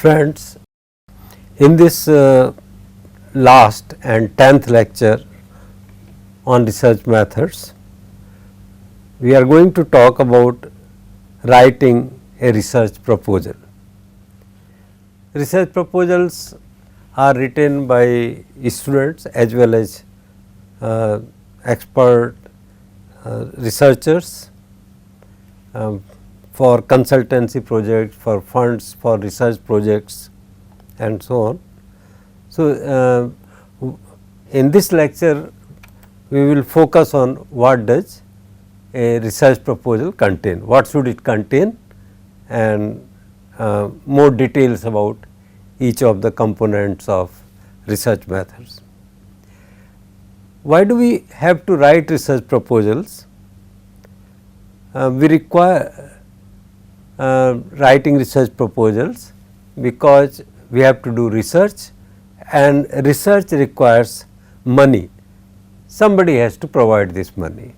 Friends, in this last and 10th lecture on research methods, we are going to talk about writing a research proposal. Research proposals are written by students as well as expert researchers for consultancy projects, for funds, for research projects and so on. So, in this lecture we will focus on what does a research proposal contain, what should it contain, and more details about each of the components of research methods. Why do we have to write research proposals? We require writing research proposals because we have to do research, and research requires money. Somebody has to provide this money.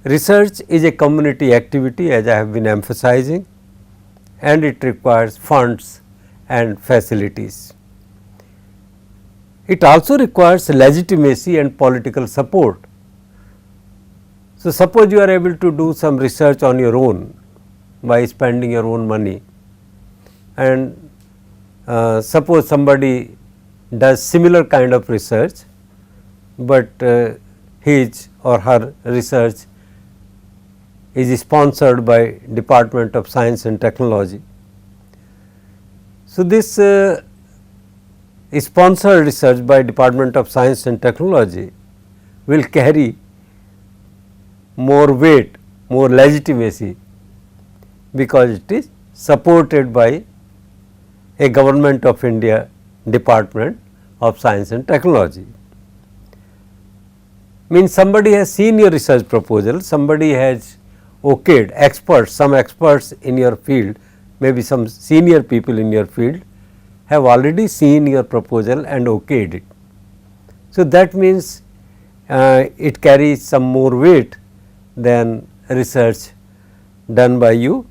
Research is a community activity, as I have been emphasizing, and it requires funds and facilities. It also requires legitimacy and political support. So, suppose you are able to do some research on your own by spending your own money, and suppose somebody does similar kind of research, but his or her research is sponsored by Department of Science and Technology. So, this sponsored research by Department of Science and Technology will carry more weight, more legitimacy, because it is supported by a Government of India Department of Science and Technology. Means somebody has seen your research proposal, somebody has okayed, experts, some experts in your field, maybe some senior people in your field have already seen your proposal and okayed it. So, that means it carries some more weight than research done by you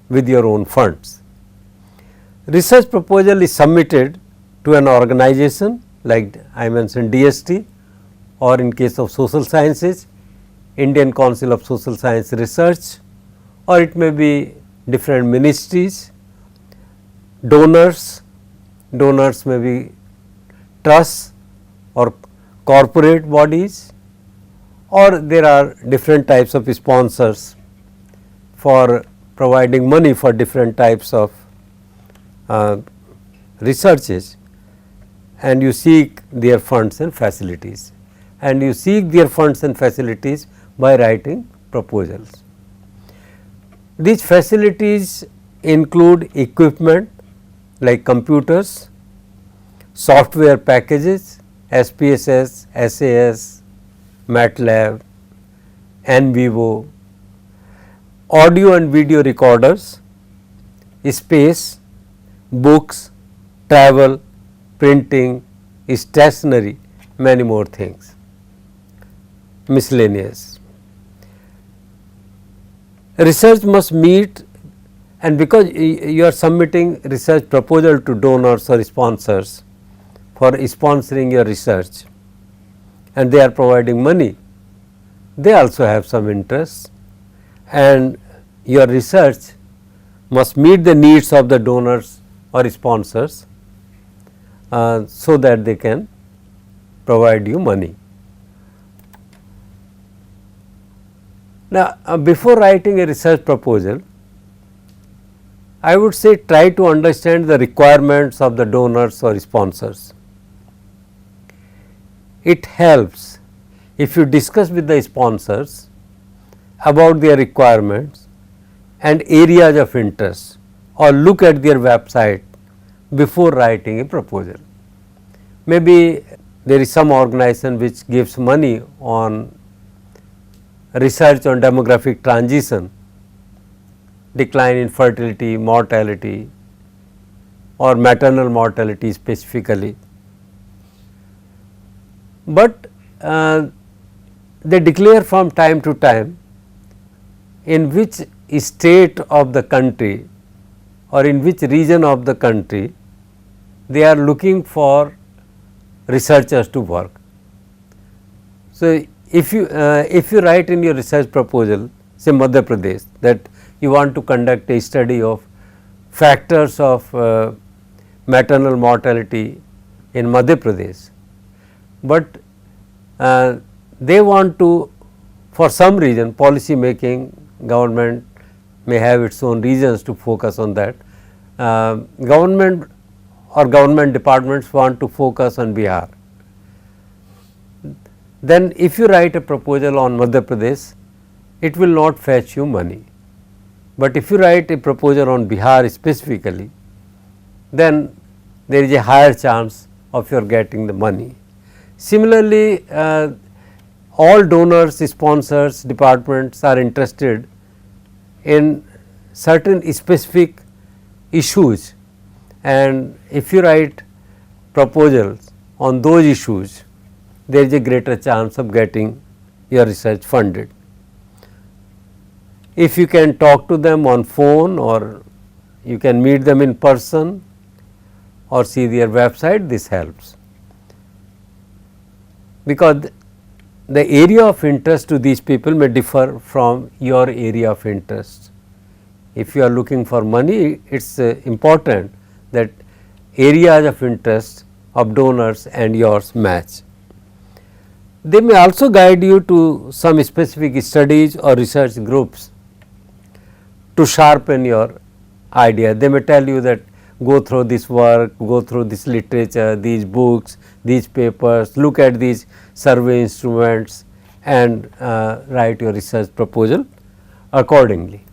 with your own funds. Research proposal is submitted to an organization like I mentioned DST, or in case of social sciences, Indian Council of Social Science Research, or it may be different ministries, donors may be trusts or corporate bodies, or there are different types of sponsors for providing money for different types of researches, and you seek their funds and facilities, and you seek their funds and facilities by writing proposals. These facilities include equipment like computers, software packages, SPSS, SAS, MATLAB, NVivo, audio and video recorders, space, books, travel, printing, stationery, many more things, miscellaneous. Research must meet, and because you are submitting research proposal to donors or sponsors for sponsoring your research, and they are providing money, they also have some interest, and your research must meet the needs of the donors or sponsors so that they can provide you money. Now, before writing a research proposal, I would say try to understand the requirements of the donors or sponsors. It helps if you discuss with the sponsors about their requirements and areas of interest, or look at their website before writing a proposal. Maybe there is some organization which gives money on research on demographic transition, decline in fertility, mortality, or maternal mortality specifically, but they declare from time to time in which state of the country or in which region of the country they are looking for researchers to work. So, if you write in your research proposal, say Madhya Pradesh, that you want to conduct a study of factors of maternal mortality in Madhya Pradesh, but they want to, for some reason, policy making, government may have its own reasons to focus on that. Government or government departments want to focus on Bihar. Then if you write a proposal on Madhya Pradesh, it will not fetch you money. But if you write a proposal on Bihar specifically, then there is a higher chance of your getting the money. Similarly, all donors, sponsors, departments are interested in certain specific issues, and if you write proposals on those issues, there is a greater chance of getting your research funded. If you can talk to them on phone, or you can meet them in person or see their website, this helps, because the area of interest to these people may differ from your area of interest. If you are looking for money, it is important that areas of interest of donors and yours match. They may also guide you to some specific studies or research groups to sharpen your idea. They may tell you that go through this work, go through this literature, these books, these papers, look at these survey instruments, and write your research proposal accordingly.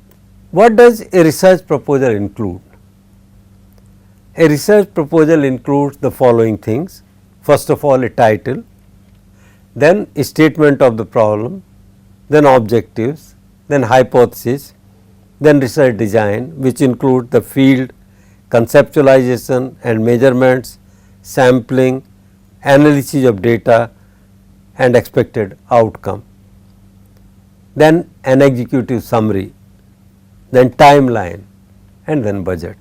What does a research proposal include? A research proposal includes the following things. First of all, a title, then a statement of the problem, then objectives, then hypothesis, then research design, which include the field, conceptualization and measurements, sampling, analysis of data and expected outcome, then an executive summary, then timeline, and then budget.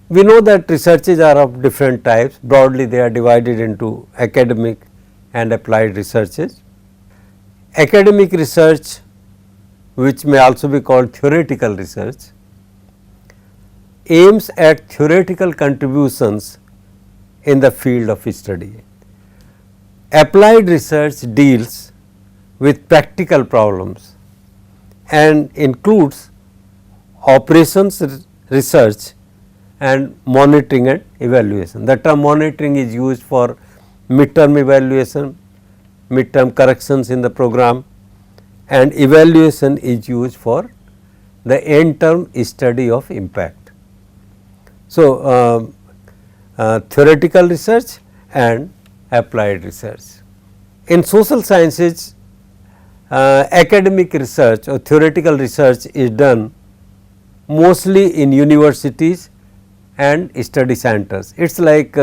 We know that researches are of different types. Broadly, they are divided into academic and applied researches. Academic research, which may also be called theoretical research, aims at theoretical contributions in the field of study. Applied research deals with practical problems and includes operations research and monitoring and evaluation. The term monitoring is used for midterm evaluation, midterm corrections in the program, and evaluation is used for the end term study of impact. So, theoretical research and applied research. In social sciences, academic research or theoretical research is done mostly in universities and study centers. It is like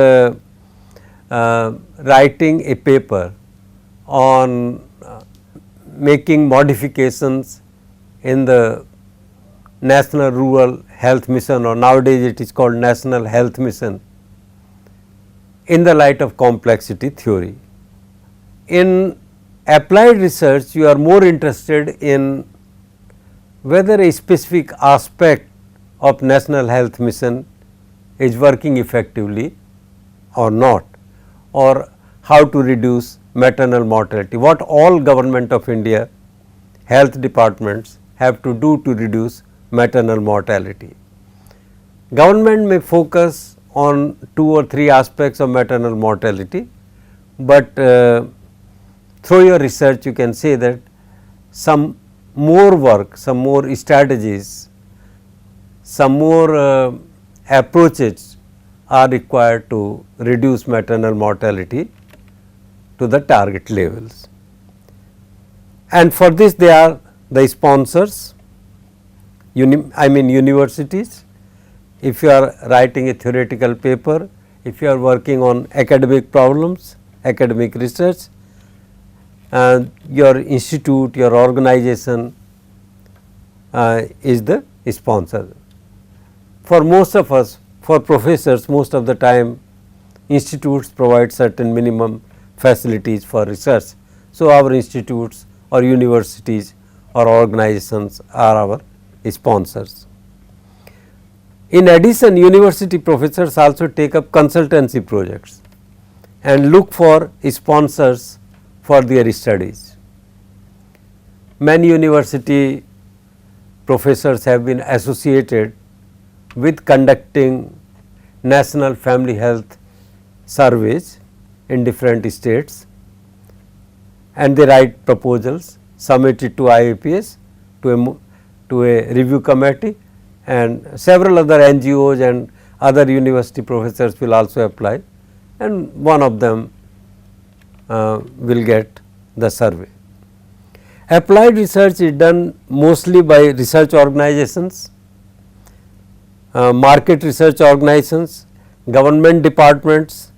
writing a paper on making modifications in the National Rural Health Mission, or nowadays it is called National Health Mission, in the light of complexity theory. In applied research, you are more interested in whether a specific aspect of National Health Mission is working effectively or not, or how to reduce maternal mortality, what all Government of India health departments have to do to reduce maternal mortality. Government may focus on 2 or 3 aspects of maternal mortality, but through your research you can say that some more work, some more strategies, some more approaches are required to reduce maternal mortality to the target levels. And for this they are the sponsors, universities. If you are writing a theoretical paper, if you are working on academic problems, academic research, your institute, your organization is the sponsor. for most of us, for professors, most of the time institutes provide certain minimum facilities for research. So, our institutes or universities or organizations are our sponsors. In addition, university professors also take up consultancy projects and look for sponsors for their studies. Many university professors have been associated with conducting national family health surveys in different states, and they write proposals, submit it to IAPS, to a review committee, and several other NGOs and other university professors will also apply, and one of them will get the survey. Applied research is done mostly by research organizations, market research organizations, government departments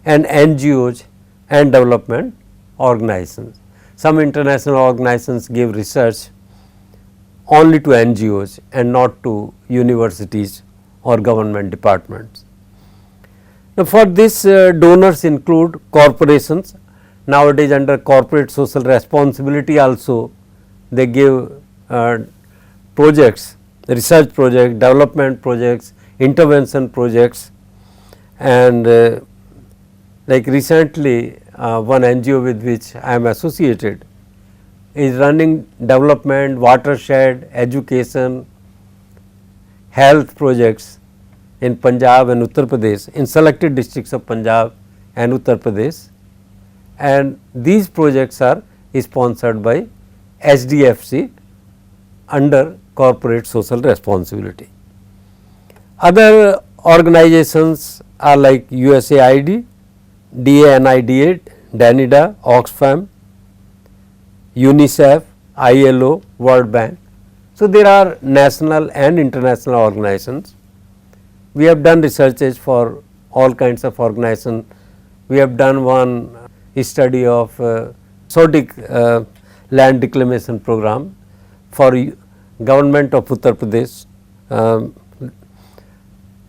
and NGOs and development organizations. Some international organizations give research only to NGOs and not to universities or government departments. Now, for this donors include corporations. Nowadays, under corporate social responsibility also they give projects, research projects, development projects, intervention projects, and like recently one NGO with which I am associated is running development, watershed, education, health projects in Punjab and Uttar Pradesh, in selected districts of Punjab and Uttar Pradesh, and these projects are sponsored by SDFC under corporate social responsibility. Other organizations are like USAID, DANIDA, DANIDA, Oxfam, UNICEF, ILO, World Bank. So, there are national and international organizations. We have done researches for all kinds of organizations. We have done one study of SODIC land reclamation program for government of Uttar Pradesh,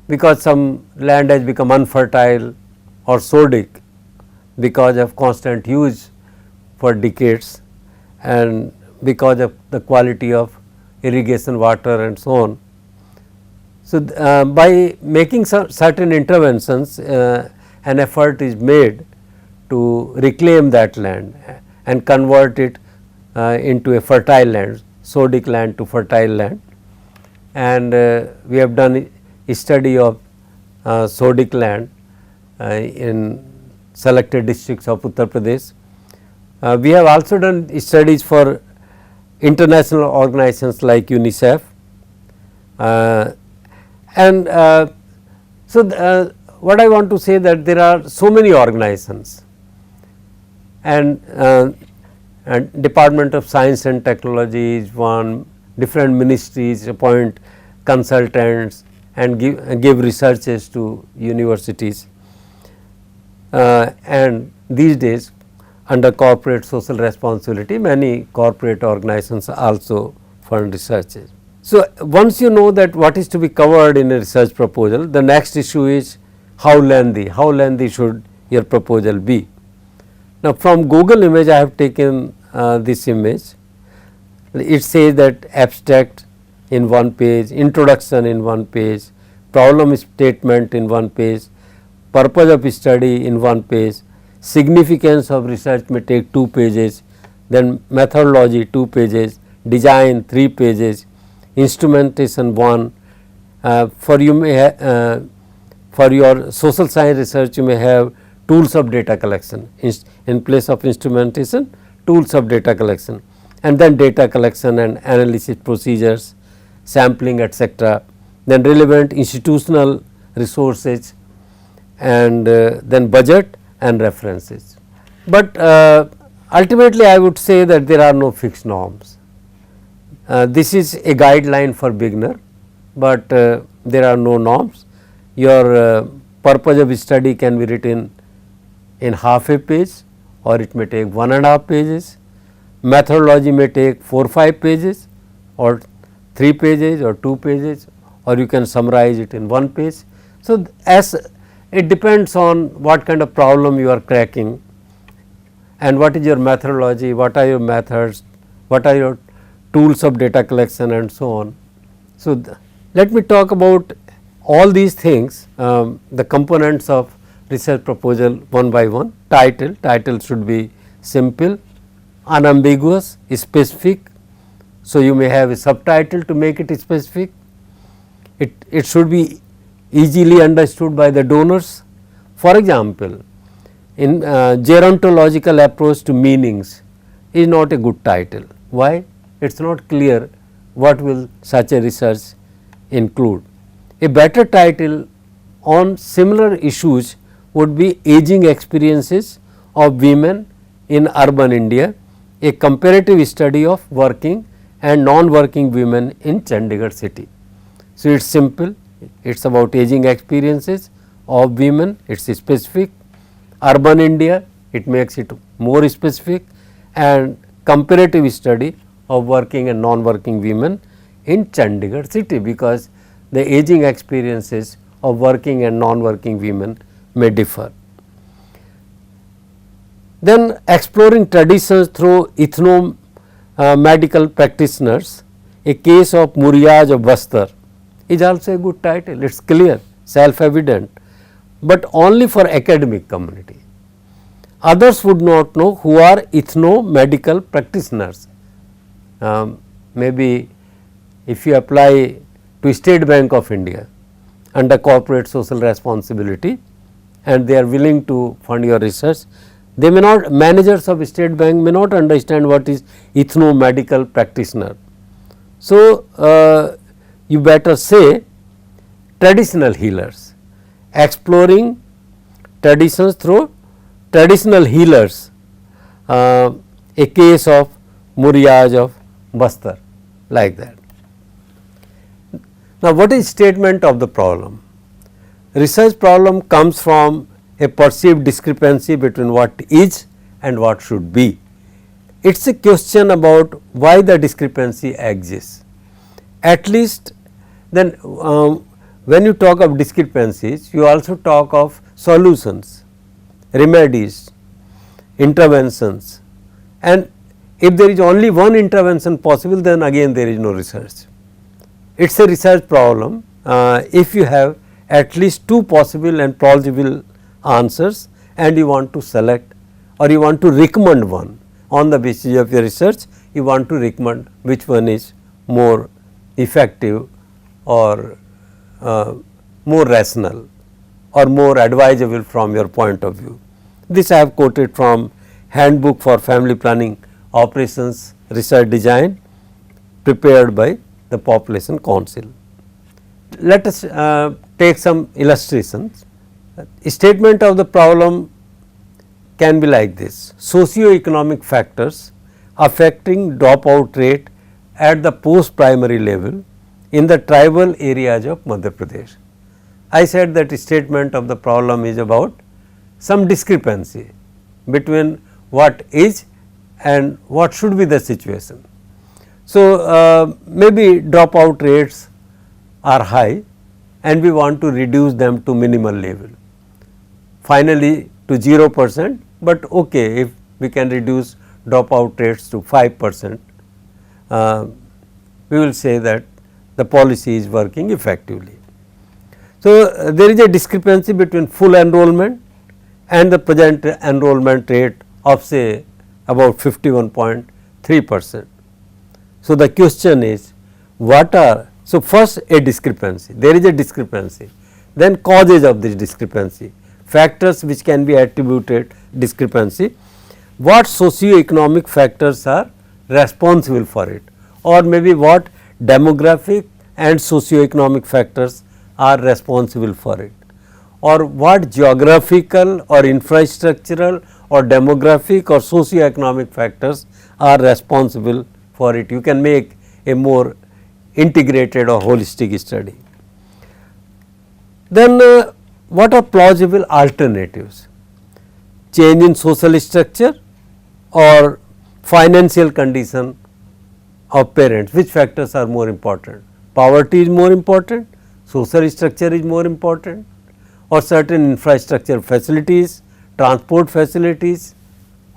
because some land has become unfertile or SODIC because of constant use for decades and because of the quality of irrigation water and so on. So, by making certain interventions, an effort is made to reclaim that land and convert it into a fertile land, SODIC land to fertile land, and we have done a study of SODIC land in selected districts of Uttar Pradesh. We have also done studies for international organizations like UNICEF, and so what I want to say that there are so many organizations, and Department of Science and Technology is one, different ministries appoint consultants and give researches to universities, and these days under corporate social responsibility many corporate organizations also fund researches. So, once you know that what is to be covered in a research proposal, the next issue is how lengthy should your proposal be. Now, from Google image I have taken this image. It says that abstract in one page, introduction in one page, problem statement in one page, purpose of study in one page, significance of research may take 2 pages, then methodology 2 pages, design 3 pages, instrumentation 1. For your social science research you may have tools of data collection in place of instrumentation, tools of data collection, and then data collection and analysis procedures, sampling, etc., then relevant institutional resources, and then budget and references. But ultimately I would say that there are no fixed norms. This is a guideline for beginner, but there are no norms. Your purpose of study can be written in half a page or it may take 1.5 pages. Methodology may take 4-5 pages or 3 pages or 2 pages or you can summarize it in one page. So, as it depends on what kind of problem you are cracking and what is your methodology, what are your methods, what are your tools of data collection and so on. So, let me talk about all these things, the components of research proposal one by one. Title should be simple, unambiguous, specific. So, you may have a subtitle to make it specific. It should be easily understood by the donors. For example, in gerontological approach to meanings is not a good title. Why? It is not clear what will such a research include. A better title on similar issues would be aging experiences of women in urban India, a comparative study of working and non-working women in Chandigarh city. So, it is simple, it is about aging experiences of women, it is specific, urban India, it makes it more specific, and comparative study of working and non-working women in Chandigarh city, because the aging experiences of working and non-working women may differ. Then exploring traditions through ethno-medical practitioners, a case of Muriaj of Bastar is also a good title. It is clear, self-evident, but only for academic community. Others would not know who are ethno-medical practitioners. Maybe if you apply to State Bank of India under corporate social responsibility and they are willing to fund your research, they may not, managers of State Bank may not understand what is ethno-medical practitioner. So, you better say traditional healers, exploring traditions through traditional healers, a case of Muriaj of Bastar, like that. Now, what is statement of the problem? Research problem comes from a perceived discrepancy between what is and what should be. It is a question about why the discrepancy exists. At least then when you talk of discrepancies, you also talk of solutions, remedies, interventions, and if there is only one intervention possible, then again there is no research. It is a research problem if you have at least two possible and plausible answers and you want to select or you want to recommend one on the basis of your research, you want to recommend which one is more effective or more rational or more advisable from your point of view. This I have quoted from Handbook for Family Planning Operations Research Design prepared by the Population Council. Let us take some illustrations. A statement of the problem can be like this: socio-economic factors affecting dropout rate at the post primary level in the tribal areas of Madhya Pradesh. I said that statement of the problem is about some discrepancy between what is and what should be the situation. So, maybe dropout rates are high and we want to reduce them to minimal level, finally to 0%, but okay, if we can reduce dropout rates to 5%, we will say that the policy is working effectively. So, there is a discrepancy between full enrollment and the present enrollment rate of say about 51.3%. So, the question is what are, so first a discrepancy, there is a discrepancy, then causes of this discrepancy, factors which can be attributed discrepancy, what socio-economic factors are responsible for it, or maybe what demographic and socio-economic factors are responsible for it, or what geographical or infrastructural or demographic or socio-economic factors are responsible for it. You can make a more integrated or holistic study. Then what are plausible alternatives? Change in social structure or financial condition of parents, which factors are more important? Poverty is more important social structure is more important, or certain infrastructure facilities, transport facilities,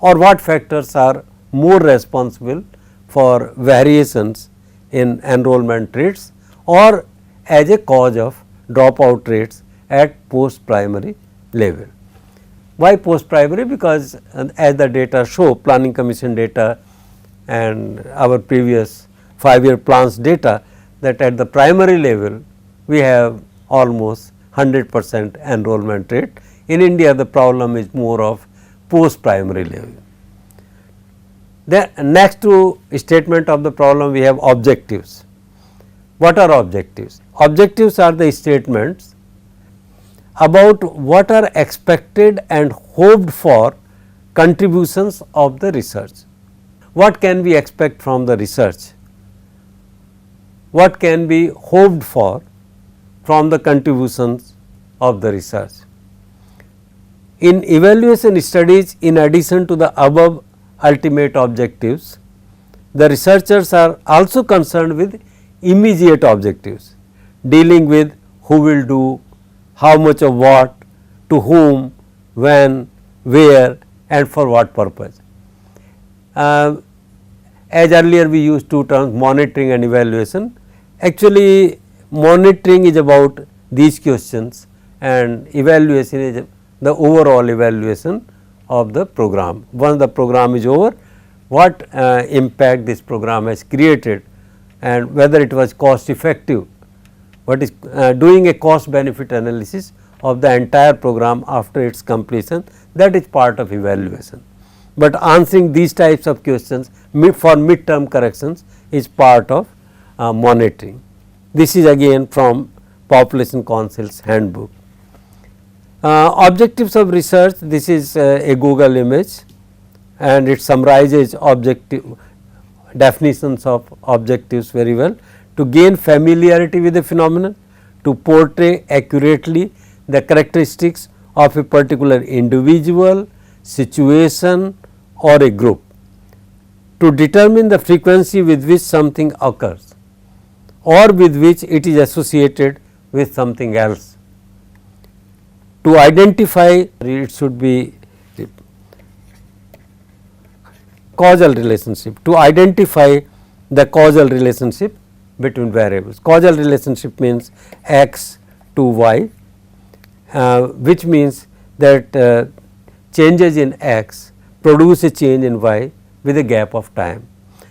or what factors are more responsible for variations in enrollment rates or as a cause of dropout rates at post primary level. Why post primary? Because as the data show, planning commission data and our previous 5-year plans data, that at the primary level we have almost 100% enrollment rate. In India the problem is more of post primary level. The next to statement of the problem we have objectives. What are objectives? Objectives are the statements about what are expected and hoped for contributions of the research. What can we expect from the research? What can be hoped for from the contributions of the research? In evaluation studies, in addition to the above ultimate objectives, the researchers are also concerned with immediate objectives, dealing with who will do, how much of what, to whom, when, where and for what purpose. As earlier we used two terms, monitoring and evaluation. Actually monitoring is about these questions and evaluation is the overall evaluation of the program. Once the program is over, what impact this program has created and whether it was cost effective. What is doing a cost benefit analysis of the entire program after its completion, that is part of evaluation. But answering these types of questions for mid-term corrections is part of monitoring. This is again from Population Council's handbook. Objectives of research, this is a Google image and it summarizes definitions of objectives very well. To gain familiarity with the phenomenon, to portray accurately the characteristics of a particular individual, situation or a group, to determine the frequency with which something occurs or with which it is associated with something else, to identify, it should be causal relationship, to identify the causal relationship between variables. Causal relationship means x to y, which means that changes in x produce a change in y with a gap of time.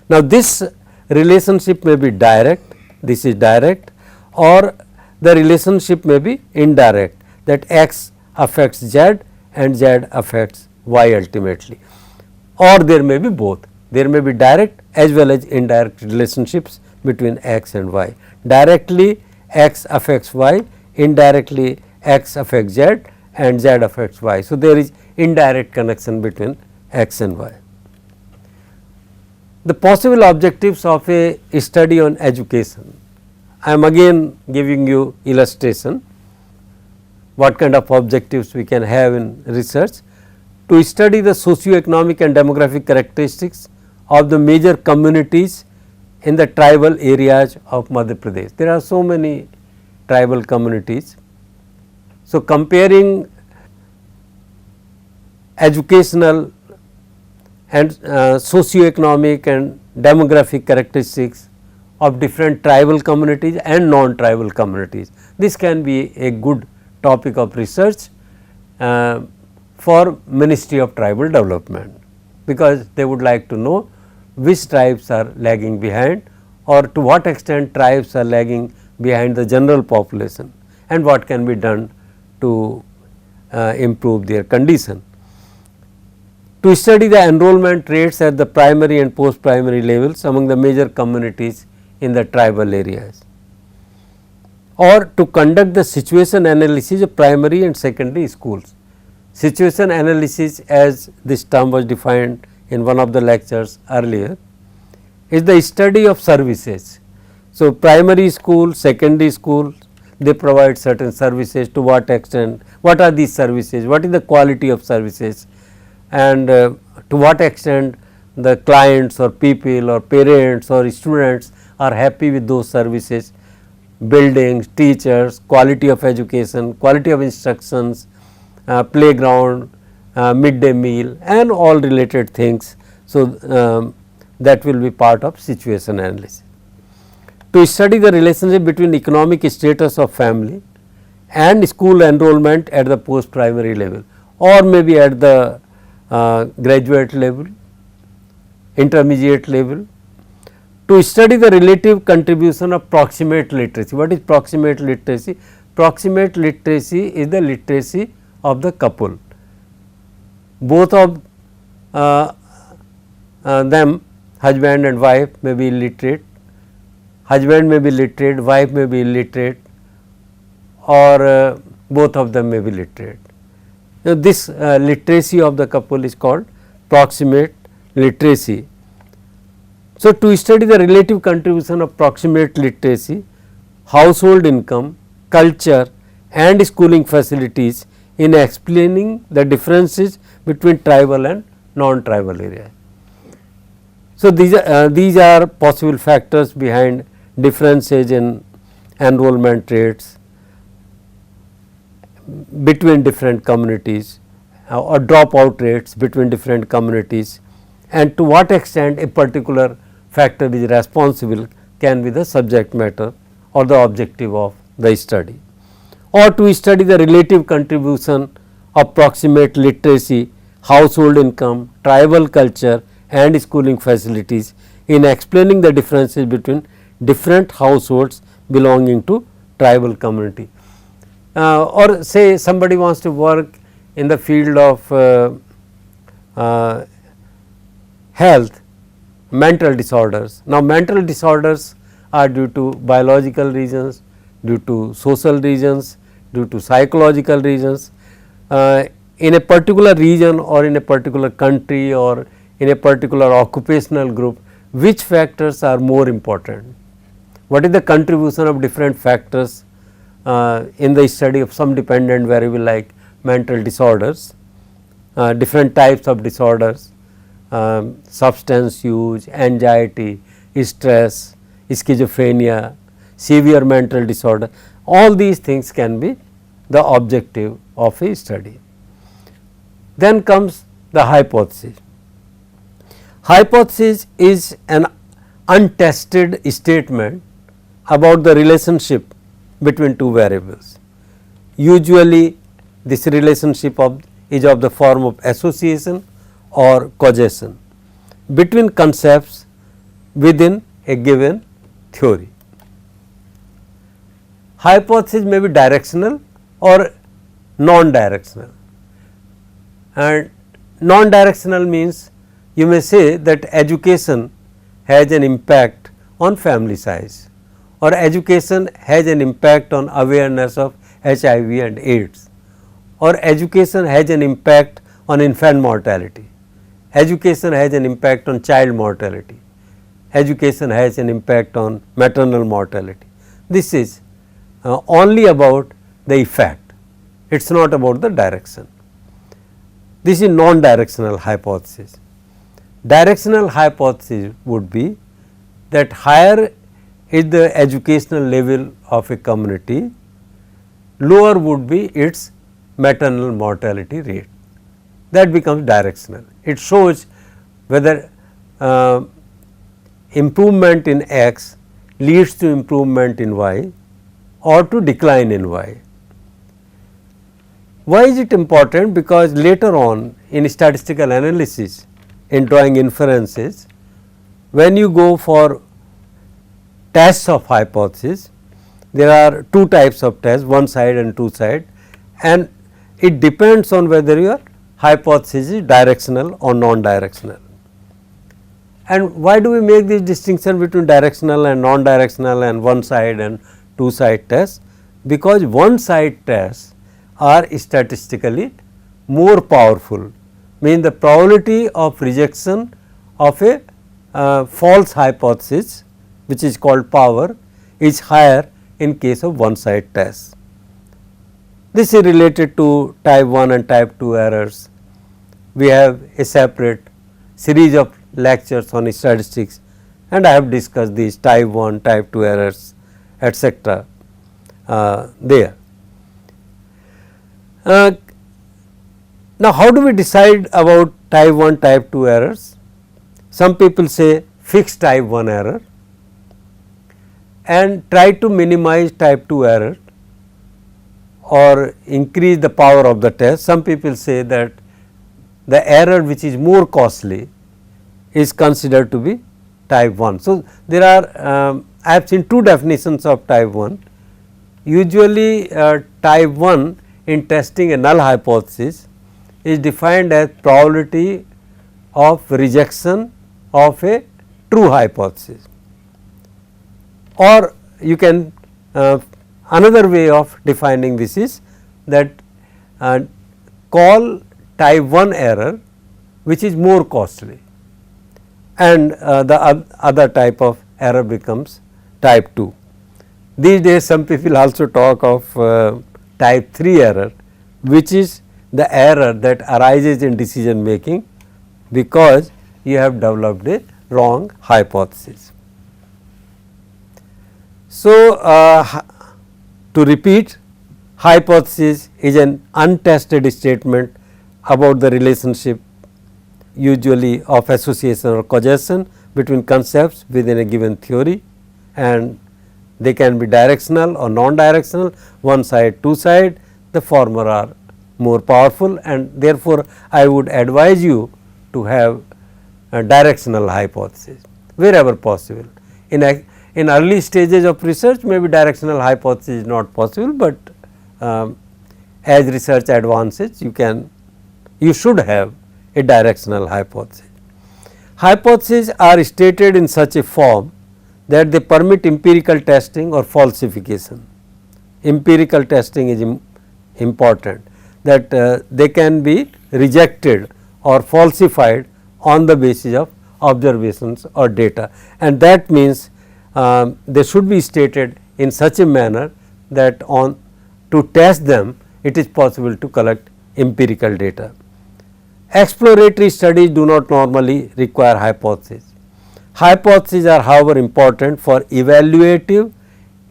Now, this relationship may be direct, this is direct, or the relationship may be indirect, that x affects z and z affects y ultimately, or there may be both. There may be direct as well as indirect relationships between x and y. Directly x affects y, indirectly x affects z and z affects y. So, there is indirect connection between x and y. The possible objectives of a study on education. I am again giving you illustration what kind of objectives we can have in research. To study the socio-economic and demographic characteristics of the major communities in the tribal areas of Madhya Pradesh. There are so many tribal communities. So, comparing educational and socio-economic and demographic characteristics of different tribal communities and non-tribal communities. This can be a good topic of research for Ministry of Tribal Development, because they would like to know which tribes are lagging behind or to what extent tribes are lagging behind the general population and what can be done to improve their condition. To study the enrollment rates at the primary and post primary levels among the major communities in the tribal areas, or to conduct the situation analysis of primary and secondary schools. Situation analysis, as this term was defined in one of the lectures earlier, is the study of services. So, primary school, secondary school, they provide certain services. To what extent, what are these services, what is the quality of services, and to what extent the clients or people or parents or students are happy with those services, buildings, teachers, quality of education, quality of instructions, playground, midday meal and all related things. So, that will be part of situation analysis. To study the relationship between economic status of family and school enrollment at the post primary level or maybe at the graduate level, intermediate level. To study the relative contribution of proximate literacy. What is proximate literacy? Proximate literacy is the literacy of the couple. Both of them, husband and wife, may be illiterate, husband may be literate, wife may be illiterate, or both of them may be literate. Now, this literacy of the couple is called proximate literacy. So, to study the relative contribution of proximate literacy, household income, culture and schooling facilities in explaining the differences between tribal and non-tribal areas. So, these are possible factors behind differences in enrollment rates between different communities or dropout rates between different communities, and to what extent a particular factor is responsible can be the subject matter or the objective of the study. Or to study the relative contribution of proximate literacy, household income, tribal culture and schooling facilities in explaining the differences between different households belonging to tribal community. Or say somebody wants to work in the field of health, mental disorders. Now, mental disorders are due to biological reasons, due to social reasons, due to psychological reasons. In a particular region or in a particular country or in a particular occupational group, which factors are more important? What is the contribution of different factors in the study of some dependent variable like mental disorders, different types of disorders, substance use, anxiety, stress, schizophrenia, severe mental disorder, all these things can be the objective of a study. Then comes the hypothesis. Hypothesis is an untested statement about the relationship between two variables. Usually this relationship is of the form of association or causation between concepts within a given theory. Hypothesis may be directional or non-directional, and non-directional means you may say that education has an impact on family size or education has an impact on awareness of HIV and AIDS, or education has an impact on infant mortality, education has an impact on child mortality, education has an impact on maternal mortality. This is only about the effect, it is not about the direction. This is non-directional hypothesis. Directional hypothesis would be that higher is the educational level of a community, lower would be its maternal mortality rate. That becomes directional. It shows whether improvement in X leads to improvement in Y or to decline in Y. Why is it important? Because later on in statistical analysis, in drawing inferences, when you go for tests of hypothesis, there are two types of tests, one side and two side, and it depends on whether your hypothesis is directional or non-directional. And why do we make this distinction between directional and non-directional and one side and two side tests? Because one side tests are statistically more powerful, mean the probability of rejection of a false hypothesis, which is called power, is higher in case of one side test. This is related to type 1 and type 2 errors. We have a separate series of lectures on statistics, and I have discussed these type 1, type 2 errors etc. There. Now, how do we decide about type 1, type 2 errors? Some people say fix type 1 error and try to minimize type 2 error or increase the power of the test. Some people say that the error which is more costly is considered to be type 1. So, there are I have seen two definitions of type 1. Usually type 1 in testing a null hypothesis is defined as probability of rejection of a true hypothesis, or you can another way of defining this is that call type 1 error which is more costly, and the other type of error becomes type 2. These days some people also talk of type 3 error, which is the error that arises in decision making because you have developed a wrong hypothesis. So, to repeat, hypothesis is an untested statement about the relationship usually of association or causation between concepts within a given theory, and they can be directional or non-directional, one side, two side. The former are more powerful, and therefore, I would advise you to have a directional hypothesis wherever possible. In early stages of research, maybe directional hypothesis is not possible, but as research advances, you should have a directional hypothesis. Hypotheses are stated in such a form that they permit empirical testing or falsification. Empirical testing is important, that they can be rejected or falsified on the basis of observations or data, and that means they should be stated in such a manner that to test them it is possible to collect empirical data. Exploratory studies do not normally require hypotheses. Hypotheses are however important for evaluative,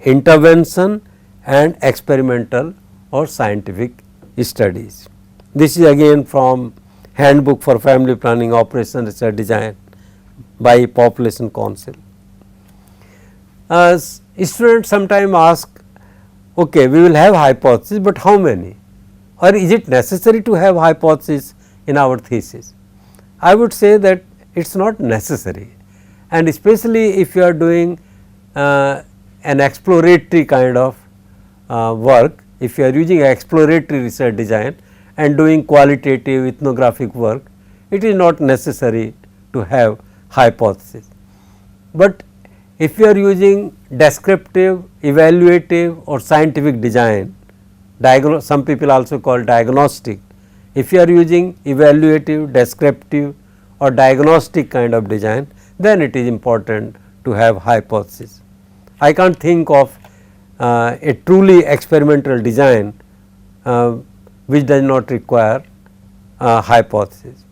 intervention and experimental or scientific studies. This is again from Handbook for Family Planning Operation Research Design by Population Council. Students sometimes ask, okay, we will have hypothesis, but how many, or is it necessary to have hypothesis in our thesis? I would say that it is not necessary, and especially if you are doing an exploratory kind of work, if you are using exploratory research design and doing qualitative ethnographic work, it is not necessary to have hypothesis. But if you are using descriptive, evaluative or scientific design, some people also call diagnostic. If you are using evaluative, descriptive or diagnostic kind of design, then it is important to have hypothesis. I can't think of a truly experimental design which does not require hypothesis.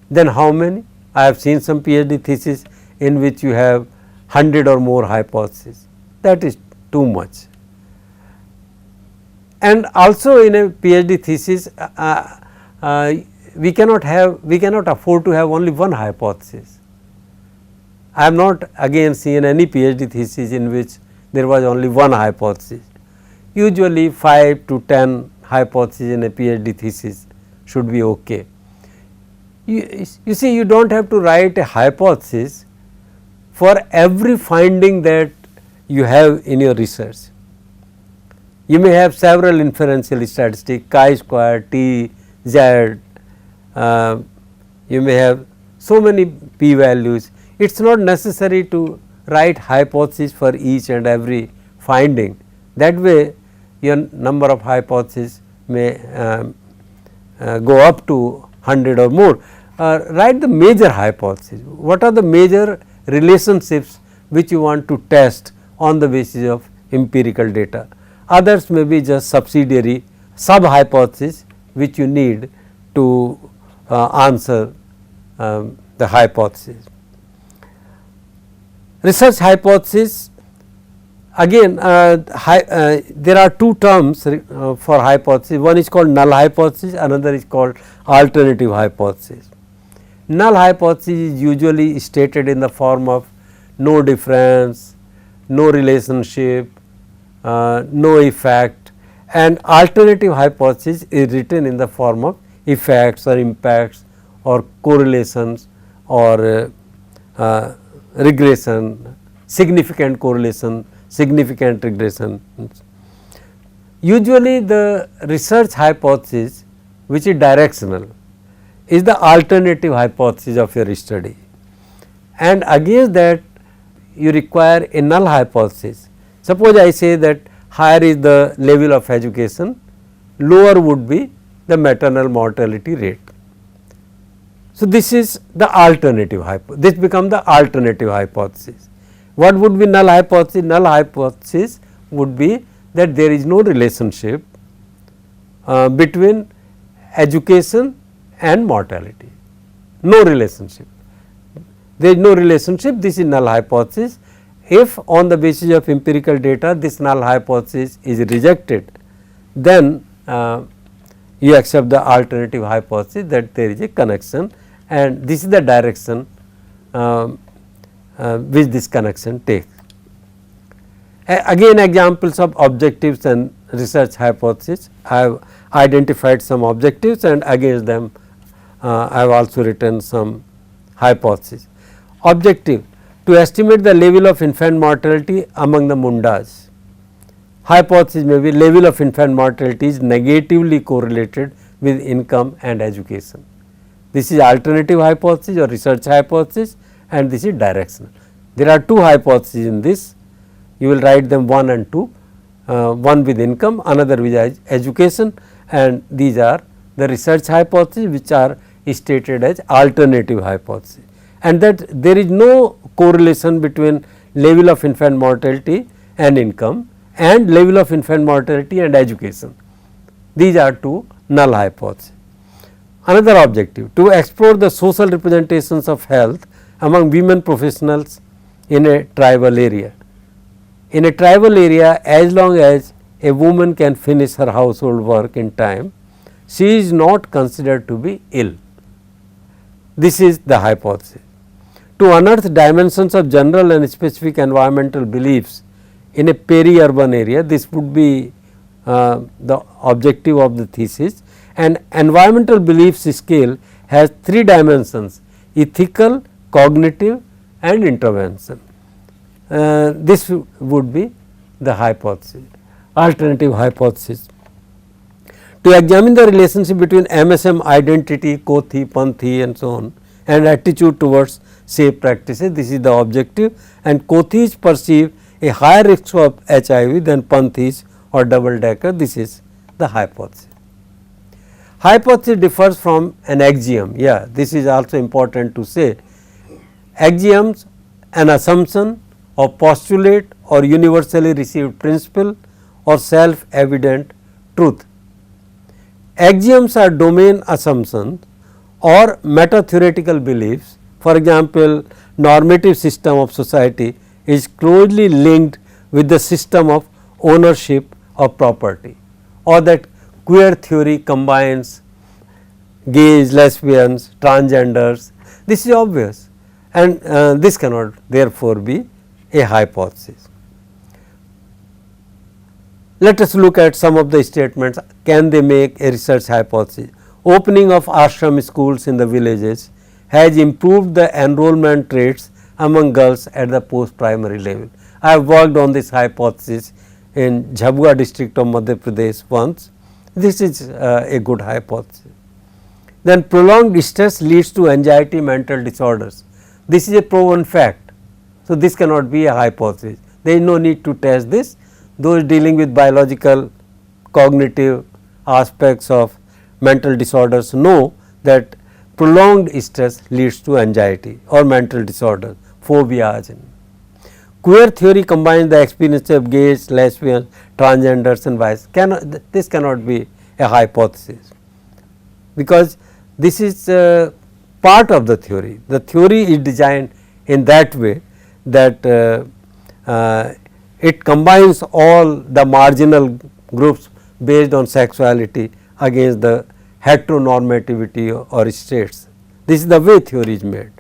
Then how many? I have seen some PhD thesis in which you have 100 or more hypotheses. That is too much. And also in a PhD thesis, we cannot afford to have only one hypothesis. I have not again seen any PhD thesis in which there was only one hypothesis. Usually 5 to 10 hypotheses in a PhD thesis should be okay. You see, you do not have to write a hypothesis for every finding that you have in your research. You may have several inferential statistics, chi-square, t, z, you may have so many p values. It is not necessary to write hypothesis for each and every finding. That way your number of hypotheses may go up to 100 or more. Write the major hypothesis. What are the major relationships which you want to test on the basis of empirical data? Others may be just subsidiary sub hypothesis which you need to answer the hypothesis. Research hypothesis Again, there are two terms for hypothesis. One is called null hypothesis, another is called alternative hypothesis. Null hypothesis is usually stated in the form of no difference, no relationship, no effect, and alternative hypothesis is written in the form of effects or impacts or correlations or regression, significant correlation, significant regression. Usually the research hypothesis which is directional is the alternative hypothesis of your study, and against that you require a null hypothesis. Suppose I say that higher is the level of education, lower would be the maternal mortality rate. So, this is the alternative hypothesis, this becomes the alternative hypothesis. What would be null hypothesis? Null hypothesis would be that there is no relationship between education and mortality, no relationship. There is no relationship, this is null hypothesis. If on the basis of empirical data this null hypothesis is rejected, then you accept the alternative hypothesis that there is a connection, and this is the direction which this connection takes. Again, examples of objectives and research hypothesis. I have identified some objectives and against them I have also written some hypotheses. Objective: to estimate the level of infant mortality among the Mundas. Hypothesis may be level of infant mortality is negatively correlated with income and education. This is alternative hypothesis or research hypothesis, and this is directional. There are two hypotheses in this, you will write them 1 and 2, one with income, another with education, and these are the research hypotheses which are stated as alternative hypothesis, and that there is no correlation between level of infant mortality and income and level of infant mortality and education. These are two null hypotheses. Another objective: to explore the social representations of health among women professionals in a tribal area. In a tribal area, as long as a woman can finish her household work in time, she is not considered to be ill. This is the hypothesis. To unearth dimensions of general and specific environmental beliefs in a peri-urban area, this would be the objective of the thesis. And environmental beliefs scale has 3 dimensions: ethical, cognitive and intervention. This would be the hypothesis, alternative hypothesis. To examine the relationship between MSM identity, Kothi, Panthi and so on, and attitude towards safe practices, this is the objective, and Kothis perceive a higher risk of HIV than Panthis or double decker, this is the hypothesis. Hypothesis differs from an axiom. Yeah, this is also important to say. Axioms, an assumption or postulate or universally received principle or self evident truth. Axioms are domain assumptions or meta theoretical beliefs. For example, normative system of society is closely linked with the system of ownership of property, or that queer theory combines gays, lesbians, transgenders. This is obvious, and this cannot therefore be a hypothesis. Let us look at some of the statements. Can they make a research hypothesis? Opening of ashram schools in the villages has improved the enrollment rates among girls at the post primary level. I have worked on this hypothesis in Jhabua district of Madhya Pradesh once. This is a good hypothesis. Then prolonged stress leads to anxiety, mental disorders. This is a proven fact. So, this cannot be a hypothesis. There is no need to test this. Those dealing with biological, cognitive aspects of mental disorders know that prolonged stress leads to anxiety or mental disorders, phobias. Queer theory combines the experience of gays, lesbians, transgenders and vice. This cannot be a hypothesis, because this is part of the theory. The theory is designed in that way that it combines all the marginal groups based on sexuality against the heteronormativity or states. This is the way theory is made.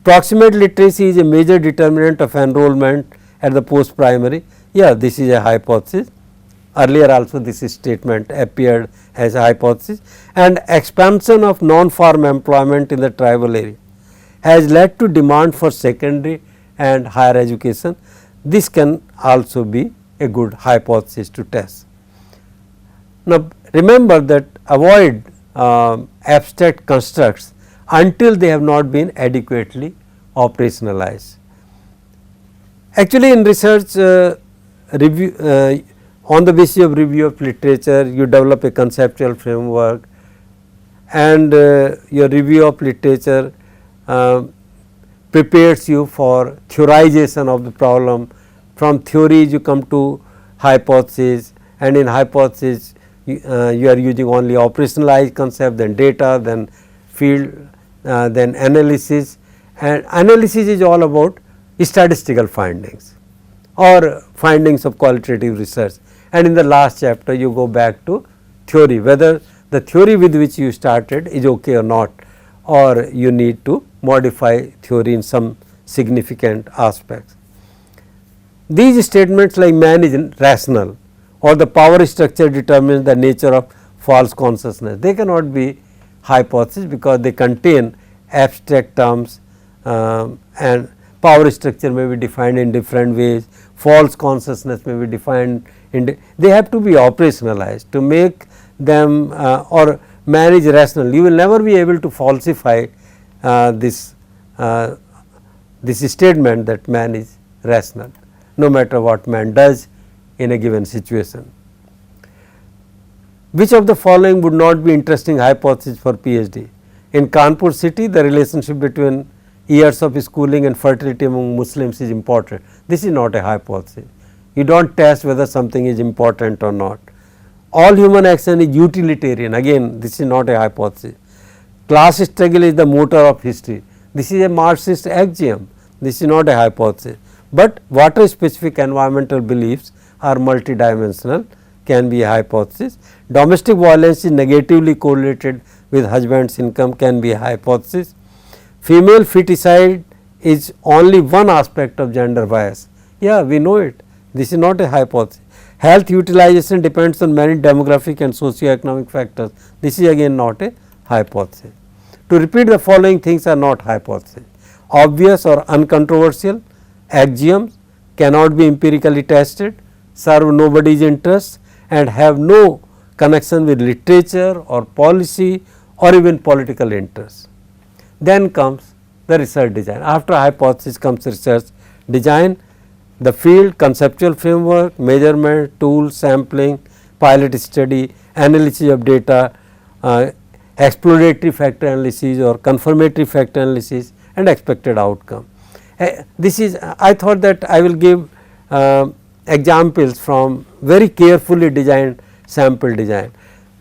Proximate literacy is a major determinant of enrollment at the post primary. Yeah, this is a hypothesis. Earlier also this statement appeared as a hypothesis, and expansion of non-farm employment in the tribal area has led to demand for secondary and higher education. This can also be a good hypothesis to test. Now, remember that avoid abstract constructs until they have not been adequately operationalized. Actually, in research review, on the basis of review of literature, you develop a conceptual framework, and your review of literature prepares you for theorization of the problem. From theories you come to hypothesis, and in hypothesis you are using only operationalized concept, then data, then field, then analysis, and analysis is all about statistical findings or findings of qualitative research. And in the last chapter you go back to theory, whether the theory with which you started is okay or not, or you need to modify theory in some significant aspects. These statements like man is rational or the power structure determines the nature of false consciousness, they cannot be hypothesis because they contain abstract terms, and power structure may be defined in different ways, false consciousness may be defined in, they have to be operationalized to make them or manage rational. You will never be able to falsify this statement that man is rational, no matter what man does in a given situation. Which of the following would not be interesting hypothesis for PhD? In Kanpur city, the relationship between years of schooling and fertility among Muslims is important. This is not a hypothesis. You do not test whether something is important or not. All human action is utilitarian, again this is not a hypothesis. Class struggle is the motor of history. This is a Marxist axiom, this is not a hypothesis. But water specific environmental beliefs are multidimensional, can be a hypothesis. Domestic violence is negatively correlated with husband's income, can be a hypothesis. Female feticide is only one aspect of gender bias. Yeah, we know it. This is not a hypothesis. Health utilization depends on many demographic and socio-economic factors. This is again not a hypothesis. To repeat, the following things are not hypotheses: obvious or uncontroversial axioms, cannot be empirically tested, serve nobody's interest, and have no connection with literature or policy or even political interests. Then comes the research design. After hypothesis comes research design, the field, conceptual framework, measurement, tools, sampling, pilot study, analysis of data, exploratory factor analysis or confirmatory factor analysis, and expected outcome. This is, I thought that I will give examples from very carefully designed sample design,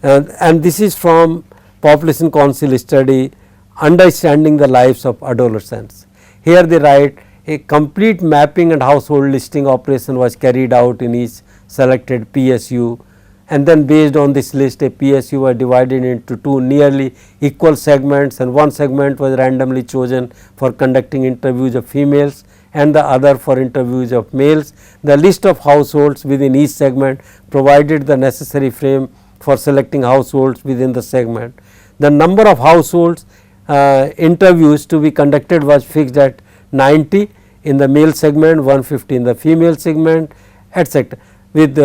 and this is from Population Council study, Understanding the Lives of Adolescents. Here they write, a complete mapping and household listing operation was carried out in each selected PSU, and then based on this list a PSU was divided into two nearly equal segments, and one segment was randomly chosen for conducting interviews of females and the other for interviews of males. The list of households within each segment provided the necessary frame for selecting households within the segment. The number of households interviews to be conducted was fixed at 90 in the male segment, 150 in the female segment, etc., with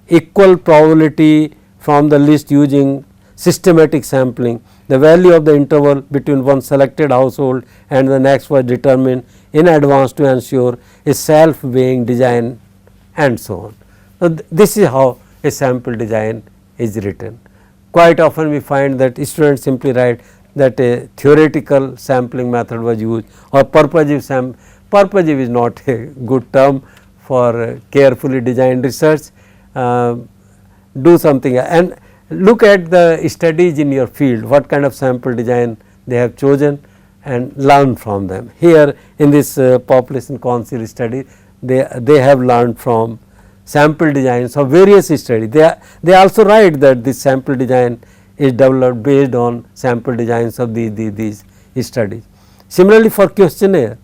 equal probability from the list using systematic sampling. The value of the interval between one selected household and the next was determined in advance to ensure a self weighing design, and so on. So, this is how a sample design is written. Quite often we find that students simply write that a theoretical sampling method was used, or purposive purposive is not a good term for carefully designed research. Do something and look at the studies in your field, what kind of sample design they have chosen, and learn from them. Here in this Population Council study, they have learned from sample designs of various studies. They also write that this sample design is developed based on sample designs of these studies. Similarly, for questionnaire,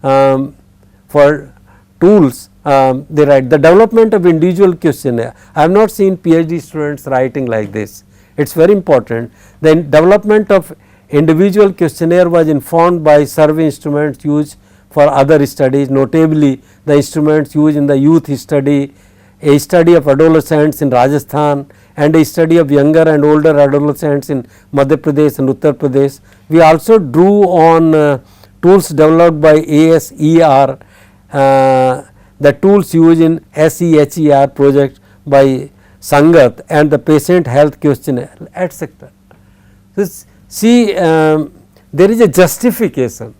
for tools, they write the development of individual questionnaire. I have not seen PhD students writing like this. It is very important. The development of individual questionnaire was informed by survey instruments used for other studies, notably the instruments used in the youth study, a study of adolescents in Rajasthan and a study of younger and older adolescents in Madhya Pradesh and Uttar Pradesh. We also drew on tools developed by ASER, the tools used in SEHER project by Sangat and the patient health questionnaire, etc. So, see, there is a justification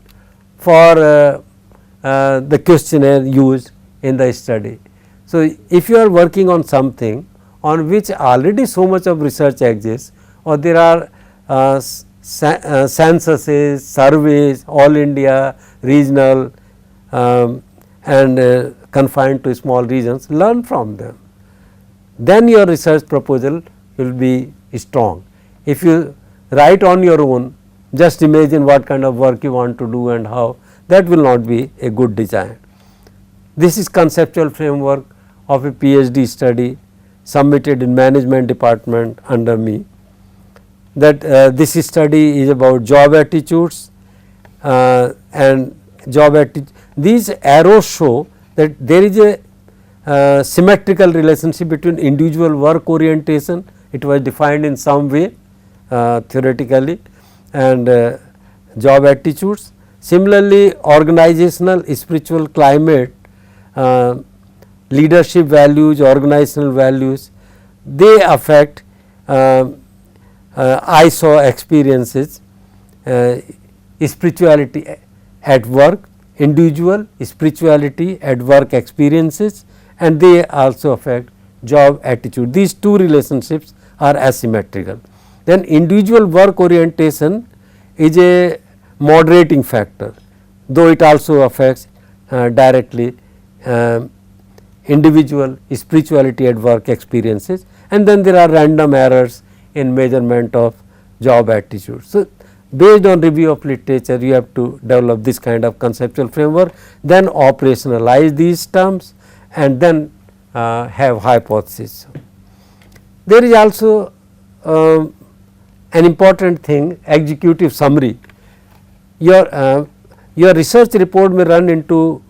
for the questionnaire used in the study. So, if you are working on something on which already so much of research exists, or there are censuses, surveys, all India, regional and confined to small regions, learn from them. Then your research proposal will be strong. If you write on your own, just imagine what kind of work you want to do and how, that will not be a good design. This is conceptual framework of a PhD study submitted in management department under me, that this study is about job attitudes and job attitude. These arrows show that there is a symmetrical relationship between individual work orientation, it was defined in some way theoretically, and job attitudes. Similarly, organizational spiritual climate, leadership values, organizational values, they affect I saw experiences, spirituality at work, individual spirituality at work experiences, and they also affect job attitude. These two relationships are asymmetrical. Then individual work orientation is a moderating factor, though it also affects directly individual spirituality at work experiences, and then there are random errors in measurement of job attitude. So, based on review of literature, you have to develop this kind of conceptual framework, then operationalize these terms and then have hypothesis. There is also an important thing, executive summary. Your research report may run into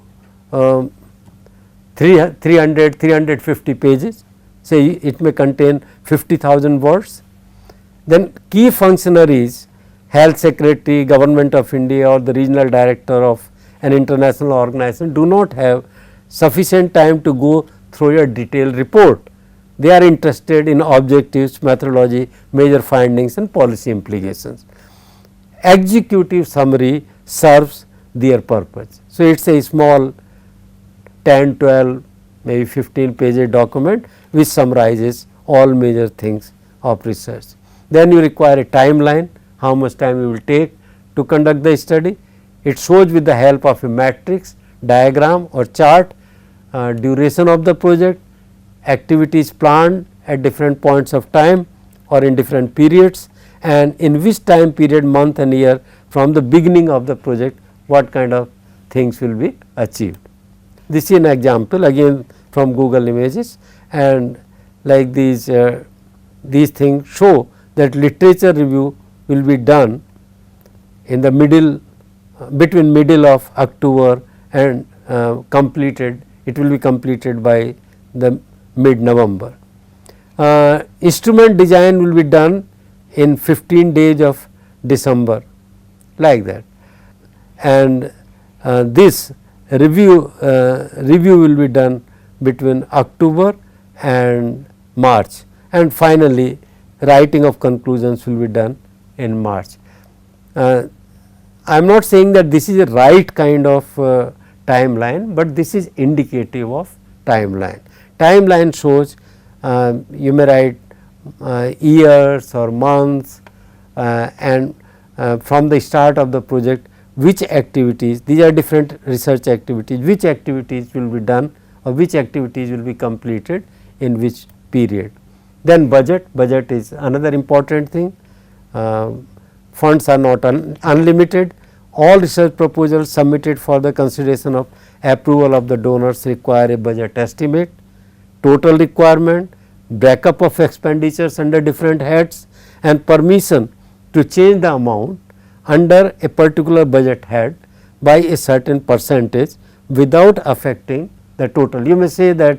300, 350 pages, say it may contain 50,000 words. Then key functionaries, health secretary, government of India or the regional director of an international organization do not have sufficient time to go through a detailed report. They are interested in objectives, methodology, major findings and policy implications. Executive summary serves their purpose. So, it is a small 10, 12, maybe 15 page document which summarizes all major things of research. Then you require a timeline, how much time you will take to conduct the study. It shows with the help of a matrix, diagram or chart, duration of the project, activities planned at different points of time or in different periods, and in which time period, month and year from the beginning of the project, what kind of things will be achieved. This is an example again from Google Images, and like these things show that literature review will be done in the middle, between middle of October and completed, it will be completed by the mid November. Instrument design will be done in 15 days of December, like that, and this review will be done between October and March, and finally writing of conclusions will be done in March. I am not saying that this is a right kind of timeline, but this is indicative of timeline. Timeline shows you may write years or months and from the start of the project which activities, these are different research activities, which activities will be done or which activities will be completed in which period. Then budget is another important thing. Funds are not unlimited. All research proposals submitted for the consideration of approval of the donors require a budget estimate, total requirement, breakup of expenditures under different heads, and permission to change the amount under a particular budget head by a certain percentage without affecting the total. You may say that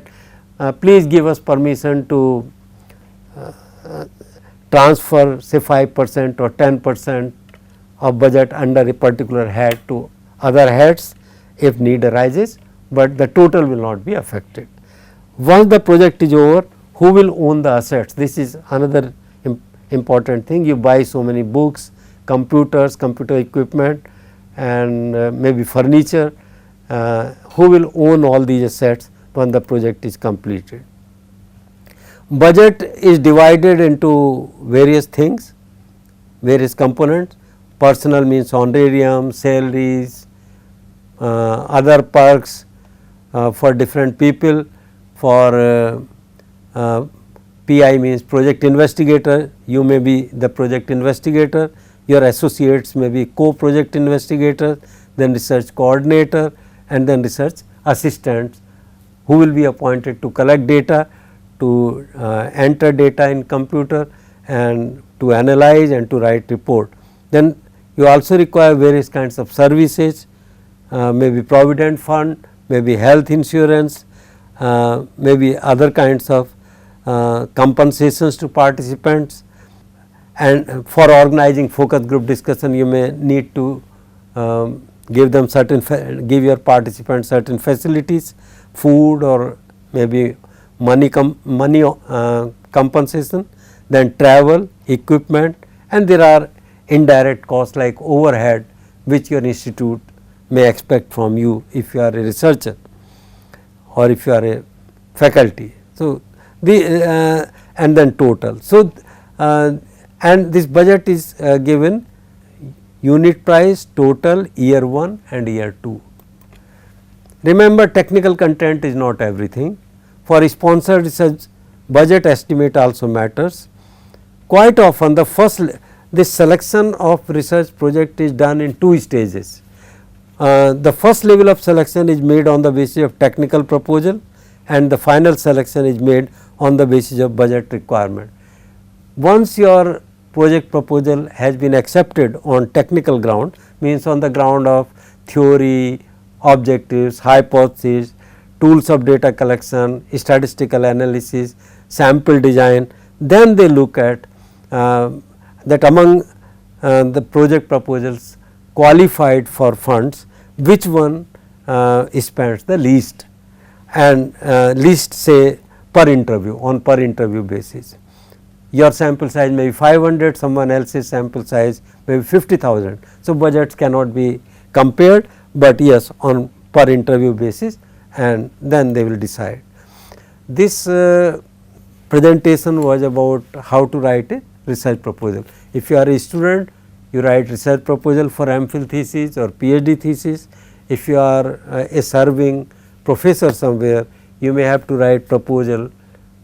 please give us permission to transfer say 5% or 10% of budget under a particular head to other heads if need arises, but the total will not be affected. Once the project is over, who will own the assets? This is another important thing. You buy so many books, computers, computer equipment, and maybe furniture. Who will own all these assets when the project is completed? Budget is divided into various things, various components. Personal means honorarium, salaries, other perks for different people. For PI means project investigator, you may be the project investigator, your associates may be co-project investigators, then research coordinator, and then research assistants who will be appointed to collect data, to enter data in computer, and to analyze and to write report. Then you also require various kinds of services, maybe provident fund, maybe health insurance, maybe other kinds of compensations to participants, and for organizing focus group discussion you may need to give them certain give your participants certain facilities, food or maybe money compensation, then travel, equipment, and there are indirect costs like overhead which your institute may expect from you if you are a researcher or if you are a faculty. So, the and then total. So, and this budget is given unit price, total, year 1 and year 2. Remember, technical content is not everything. For sponsored research, budget estimate also matters. Quite often this selection of research project is done in 2 stages. The first level of selection is made on the basis of technical proposal, and the final selection is made on the basis of budget requirement. Once your project proposal has been accepted on technical ground, means on the ground of theory, objectives, hypotheses, tools of data collection, statistical analysis, sample design, then they look at that among the project proposals qualified for funds, which one spends the least, and least say per interview, on per interview basis. Your sample size may be 500, someone else's sample size may be 50,000. So, budgets cannot be compared, but yes, on per interview basis, and then they will decide. This presentation was about how to write a research proposal. If you are a student, you write research proposal for MPhil thesis or PhD thesis. If you are a serving professor somewhere, you may have to write proposal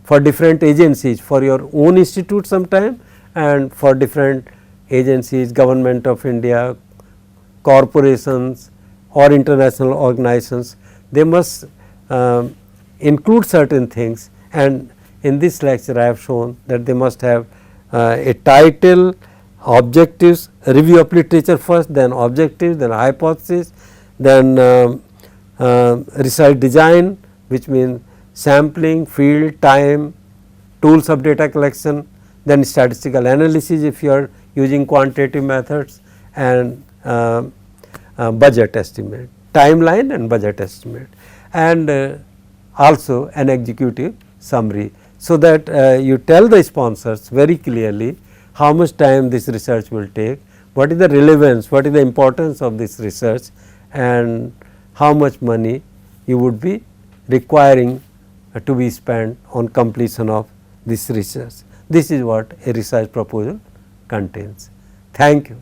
for different agencies, for your own institute sometime, and for different agencies, Government of India, corporations or international organizations. They must include certain things, and in this lecture I have shown that they must have a title, objectives, review of literature first, then objectives, then hypothesis, then research design, which means sampling, field, time, tools of data collection, then statistical analysis if you are using quantitative methods, and budget estimate, timeline and budget estimate, and also an executive summary. So, that you tell the sponsors very clearly how much time this research will take, what is the relevance, what is the importance of this research, and how much money you would be requiring to be spent on completion of this research. This is what a research proposal contains. Thank you.